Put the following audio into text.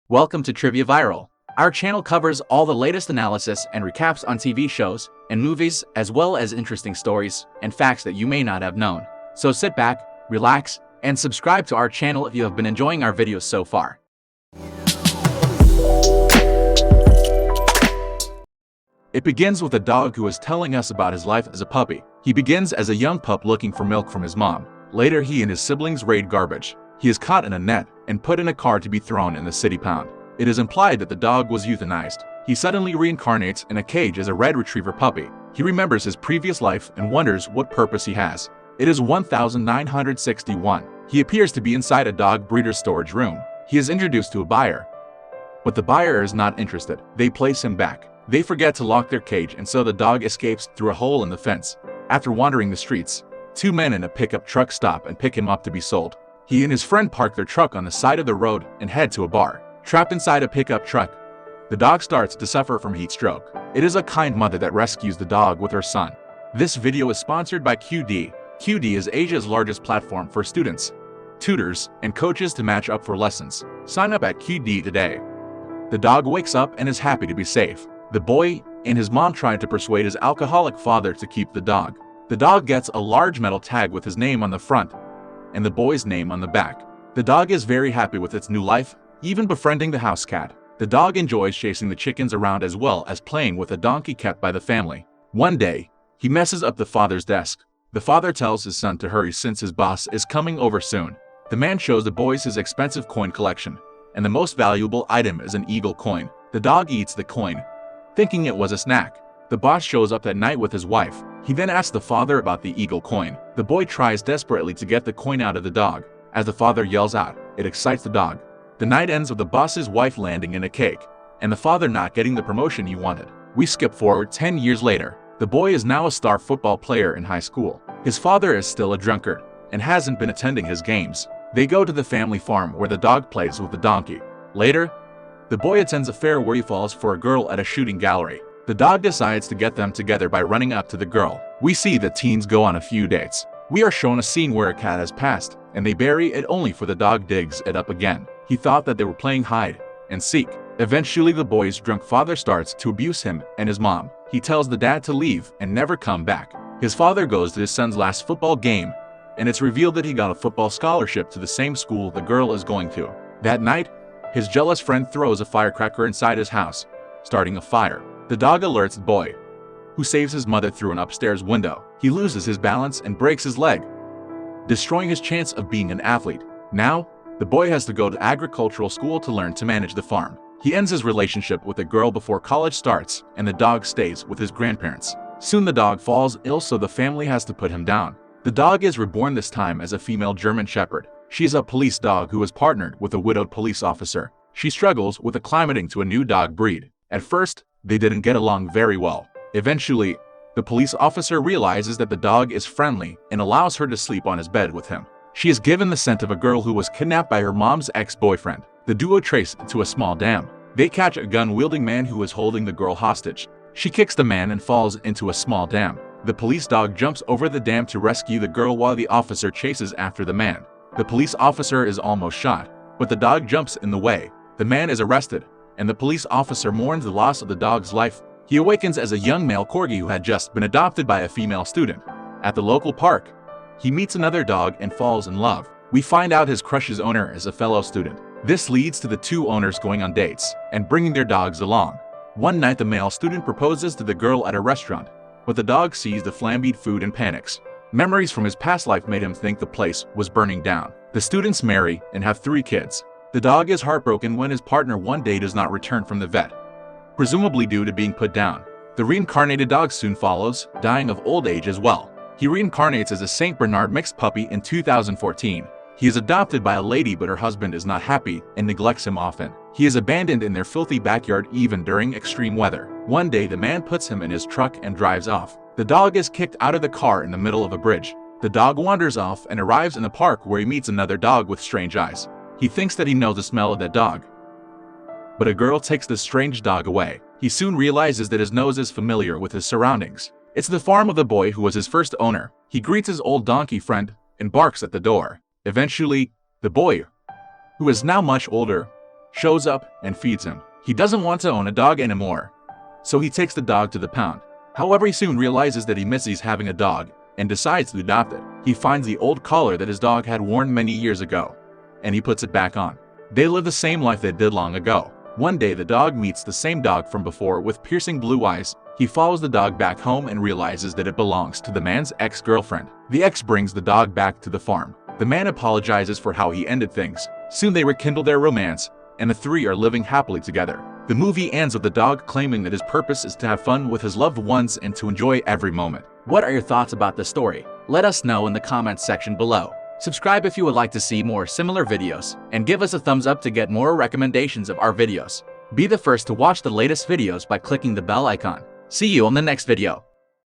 Welcome to Trivia Viral. Our channel covers all the latest analysis and recaps on TV shows and movies, as well as interesting stories and facts that you may not have known. So sit back, relax, and subscribe to our channel if you have been enjoying our videos so far. It begins with a dog who is telling us about his life as a puppy. He begins as a young pup looking for milk from his mom. Later, he and his siblings raid garbage. He is caught in a net and put in a car to be thrown in the city pound. It is implied that the dog was euthanized. He suddenly reincarnates in a cage as a red retriever puppy. He remembers his previous life and wonders what purpose he has. It is 1961. He appears to be inside a dog breeder's storage room. He is introduced to a buyer, but the buyer is not interested. They place him back. They forget to lock their cage, and so the dog escapes through a hole in the fence. After wandering the streets, two men in a pickup truck stop and pick him up to be sold. He and his friend park their truck on the side of the road and head to a bar. Trapped inside a pickup truck, the dog starts to suffer from heat stroke. It is a kind mother that rescues the dog with her son. This video is sponsored by QD. QD is Asia's largest platform for students, tutors, and coaches to match up for lessons. Sign up at QD today. The dog wakes up and is happy to be safe. The boy and his mom try to persuade his alcoholic father to keep the dog. The dog gets a large metal tag with his name on the front and the boy's name on the back. The dog is very happy with its new life, even befriending the house cat. The dog enjoys chasing the chickens around as well as playing with a donkey kept by the family. One day, he messes up the father's desk. The father tells his son to hurry since his boss is coming over soon. The man shows the boys his expensive coin collection, and the most valuable item is an eagle coin. The dog eats the coin, thinking it was a snack. The boss shows up that night with his wife. He then asks the father about the eagle coin. The boy tries desperately to get the coin out of the dog. As the father yells out, it excites the dog. The night ends with the boss's wife landing in a cake, and the father not getting the promotion he wanted. We skip forward 10 years later. The boy is now a star football player in high school. His father is still a drunkard and hasn't been attending his games. They go to the family farm where the dog plays with the donkey. Later, the boy attends a fair where he falls for a girl at a shooting gallery. The dog decides to get them together by running up to the girl. We see the teens go on a few dates. We are shown a scene where a cat has passed, and they bury it only for the dog digs it up again. He thought that they were playing hide and seek. Eventually, the boy's drunk father starts to abuse him and his mom. He tells the dad to leave and never come back. His father goes to his son's last football game, and it's revealed that he got a football scholarship to the same school the girl is going to. That night, his jealous friend throws a firecracker inside his house, starting a fire. The dog alerts the boy, who saves his mother through an upstairs window. He loses his balance and breaks his leg, destroying his chance of being an athlete. Now, the boy has to go to agricultural school to learn to manage the farm. He ends his relationship with a girl before college starts, and the dog stays with his grandparents. Soon the dog falls ill, so the family has to put him down. The dog is reborn this time as a female German Shepherd. She is a police dog who is partnered with a widowed police officer. She struggles with acclimating to a new dog breed. At first, they didn't get along very well. Eventually, the police officer realizes that the dog is friendly and allows her to sleep on his bed with him. She is given the scent of a girl who was kidnapped by her mom's ex-boyfriend. The duo trace to a small dam. They catch a gun-wielding man who is holding the girl hostage. She kicks the man and falls into a small dam. The police dog jumps over the dam to rescue the girl while the officer chases after the man. The police officer is almost shot, but the dog jumps in the way. The man is arrested, and the police officer mourns the loss of the dog's life. He awakens as a young male corgi who had just been adopted by a female student. At the local park, he meets another dog and falls in love. We find out his crush's owner is a fellow student. This leads to the two owners going on dates and bringing their dogs along. One night, the male student proposes to the girl at a restaurant, but the dog sees the flambéed food and panics. Memories from his past life made him think the place was burning down. The students marry and have 3 kids. The dog is heartbroken when his partner one day does not return from the vet, presumably due to being put down. The reincarnated dog soon follows, dying of old age as well. He reincarnates as a Saint Bernard mixed puppy in 2014. He is adopted by a lady, but her husband is not happy and neglects him often. He is abandoned in their filthy backyard even during extreme weather. One day, the man puts him in his truck and drives off. The dog is kicked out of the car in the middle of a bridge. The dog wanders off and arrives in a park where he meets another dog with strange eyes. He thinks that he knows the smell of that dog, but a girl takes the strange dog away. He soon realizes that his nose is familiar with his surroundings. It's the farm of the boy who was his first owner. He greets his old donkey friend and barks at the door. Eventually, the boy, who is now much older, shows up and feeds him. He doesn't want to own a dog anymore, so he takes the dog to the pound. However, he soon realizes that he misses having a dog and decides to adopt it. He finds the old collar that his dog had worn many years ago, and he puts it back on. They live the same life they did long ago. One day, the dog meets the same dog from before with piercing blue eyes. He follows the dog back home and realizes that it belongs to the man's ex-girlfriend. The ex brings the dog back to the farm. The man apologizes for how he ended things. Soon they rekindle their romance, and the three are living happily together. The movie ends with the dog claiming that his purpose is to have fun with his loved ones and to enjoy every moment. What are your thoughts about this story? Let us know in the comments section below. Subscribe if you would like to see more similar videos, and give us a thumbs up to get more recommendations of our videos. Be the first to watch the latest videos by clicking the bell icon. See you on the next video.